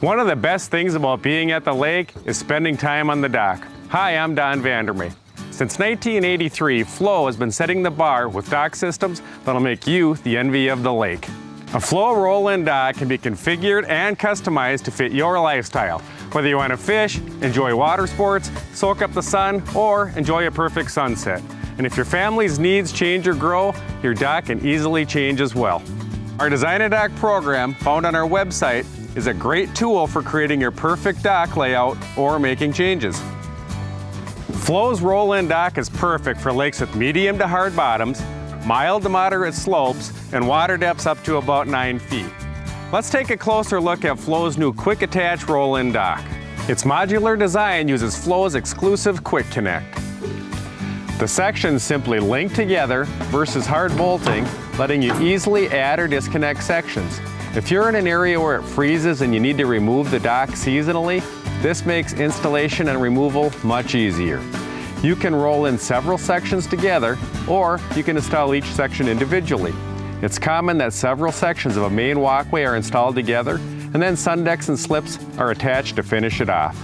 One of the best things about being at the lake is spending time on the dock. Hi, I'm Don Vandermeer. Since 1983, FLOE has been setting the bar with dock systems that'll make you the envy of the lake. A FLOE roll-in dock can be configured and customized to fit your lifestyle. Whether you want to fish, enjoy water sports, soak up the sun, or enjoy a perfect sunset. And if your family's needs change or grow, your dock can easily change as well. Our Design a Dock program, found on our website, is a great tool for creating your perfect dock layout or making changes. FLOE's roll-in dock is perfect for lakes with medium to hard bottoms, mild to moderate slopes, and water depths up to about 9 feet. Let's take a closer look at FLOE's new Quick Attach roll-in dock. Its modular design uses FLOE's exclusive Quick Connect. The sections simply link together versus hard bolting, letting you easily add or disconnect sections. If you're in an area where it freezes and you need to remove the dock seasonally, this makes installation and removal much easier. You can roll in several sections together, or you can install each section individually. It's common that several sections of a main walkway are installed together, and then sun decks and slips are attached to finish it off.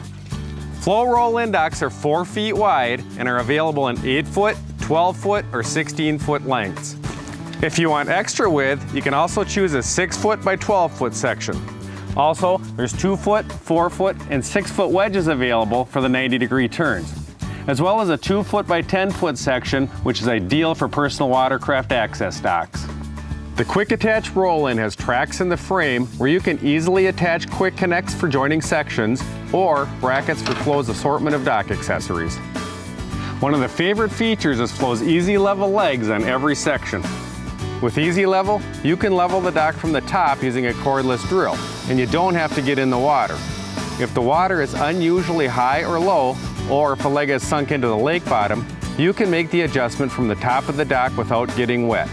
FLOE roll-in docks are 4 feet wide and are available in 8-foot, 12-foot, or 16-foot lengths. If you want extra width, you can also choose a 6-foot by 12-foot section. Also, there's 2-foot, 4-foot, and 6-foot wedges available for the 90-degree turns, as well as a 2-foot by 10-foot section, which is ideal for personal watercraft access docks. The Quick Attach roll-in has tracks in the frame where you can easily attach quick connects for joining sections or brackets for FLOE's assortment of dock accessories. One of the favorite features is FLOE's Easy Level legs on every section. With Easy Level, you can level the dock from the top using a cordless drill, and you don't have to get in the water. If the water is unusually high or low, or if a leg has sunk into the lake bottom, you can make the adjustment from the top of the dock without getting wet.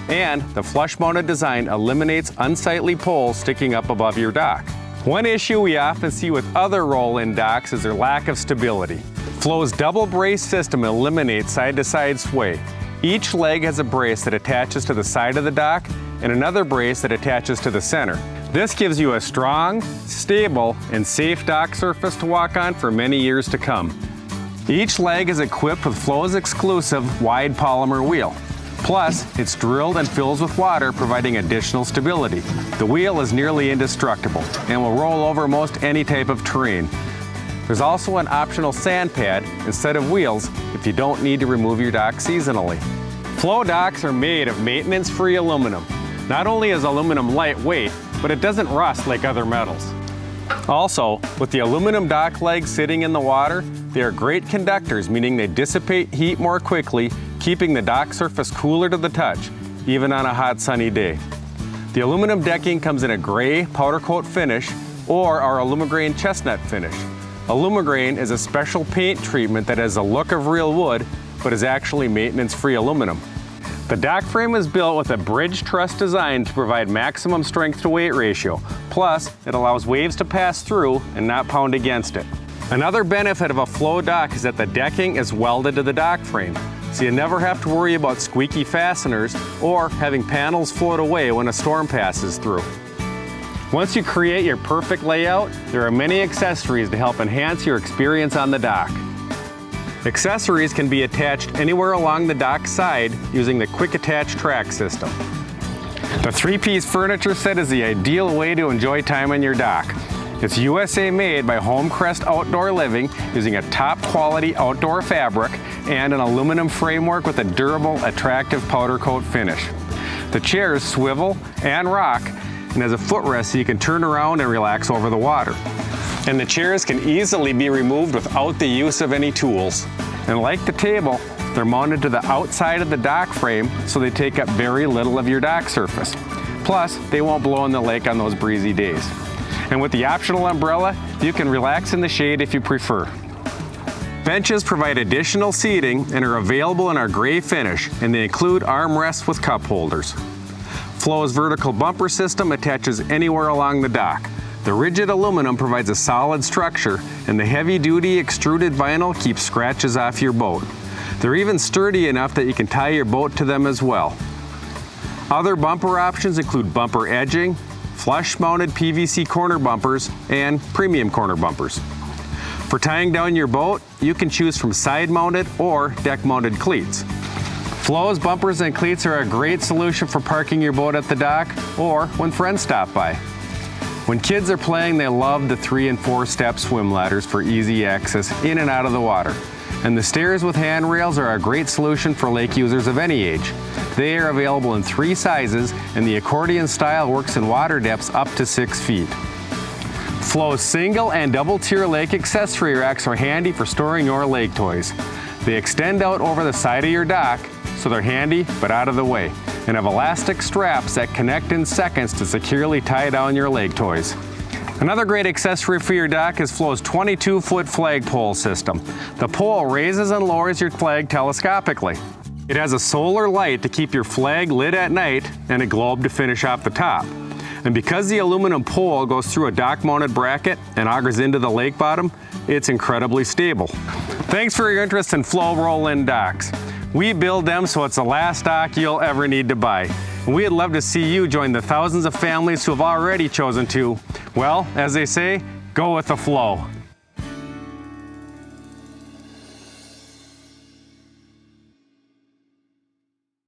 And the flush-mounted design eliminates unsightly poles sticking up above your dock. One issue we often see with other roll-in docks is their lack of stability. FLOE's double brace system eliminates side-to-side sway. Each leg has a brace that attaches to the side of the dock and another brace that attaches to the center. This gives you a strong, stable, and safe dock surface to walk on for many years to come. Each leg is equipped with FLOE's exclusive wide polymer wheel. Plus, it's drilled and fills with water, providing additional stability. The wheel is nearly indestructible and will roll over most any type of terrain. There's also an optional sand pad instead of wheels if you don't need to remove your dock seasonally. FLOE docks are made of maintenance-free aluminum. Not only is aluminum lightweight, but it doesn't rust like other metals. Also, with the aluminum dock legs sitting in the water, they are great conductors, meaning they dissipate heat more quickly, keeping the dock surface cooler to the touch, even on a hot sunny day. The aluminum decking comes in a gray powder coat finish or our Alumigrain chestnut finish. Alumigrain is a special paint treatment that has a look of real wood, but is actually maintenance-free aluminum. The dock frame is built with a bridge truss design to provide maximum strength to weight ratio. Plus, it allows waves to pass through and not pound against it. Another benefit of a FLOE dock is that the decking is welded to the dock frame, so you never have to worry about squeaky fasteners or having panels float away when a storm passes through. Once you create your perfect layout, there are many accessories to help enhance your experience on the dock. Accessories can be attached anywhere along the dock side using the Quick Attach track system. The 3-piece furniture set is the ideal way to enjoy time on your dock. It's USA made by Homecrest Outdoor Living using a top quality outdoor fabric and an aluminum framework with a durable, attractive powder coat finish. The chairs swivel and rock and has a footrest so you can turn around and relax over the water. And the chairs can easily be removed without the use of any tools. And like the table, they're mounted to the outside of the dock frame so they take up very little of your dock surface. Plus, they won't blow in the lake on those breezy days. And with the optional umbrella, you can relax in the shade if you prefer. Benches provide additional seating and are available in our gray finish, and they include armrests with cup holders. FLOE's vertical bumper system attaches anywhere along the dock. The rigid aluminum provides a solid structure, and the heavy-duty extruded vinyl keeps scratches off your boat. They're even sturdy enough that you can tie your boat to them as well. Other bumper options include bumper edging, flush-mounted PVC corner bumpers and premium corner bumpers. For tying down your boat, you can choose from side-mounted or deck-mounted cleats. FLOE's bumpers and cleats are a great solution for parking your boat at the dock or when friends stop by. When kids are playing, they love the 3- and 4-step swim ladders for easy access in and out of the water. And the stairs with handrails are a great solution for lake users of any age. They are available in 3 sizes, and the accordion style works in water depths up to 6 feet. FLOE's single and double-tier lake accessory racks are handy for storing your lake toys. They extend out over the side of your dock, so they're handy but out of the way, and have elastic straps that connect in seconds to securely tie down your lake toys. Another great accessory for your dock is FLOE's 22-foot flagpole system. The pole raises and lowers your flag telescopically. It has a solar light to keep your flag lit at night and a globe to finish off the top. And because the aluminum pole goes through a dock-mounted bracket and augers into the lake bottom, it's incredibly stable. Thanks for your interest in FLOE roll-in docks. We build them so it's the last dock you'll ever need to buy. And we'd love to see you join the thousands of families who have already chosen to, well, as they say, go with the FLOE.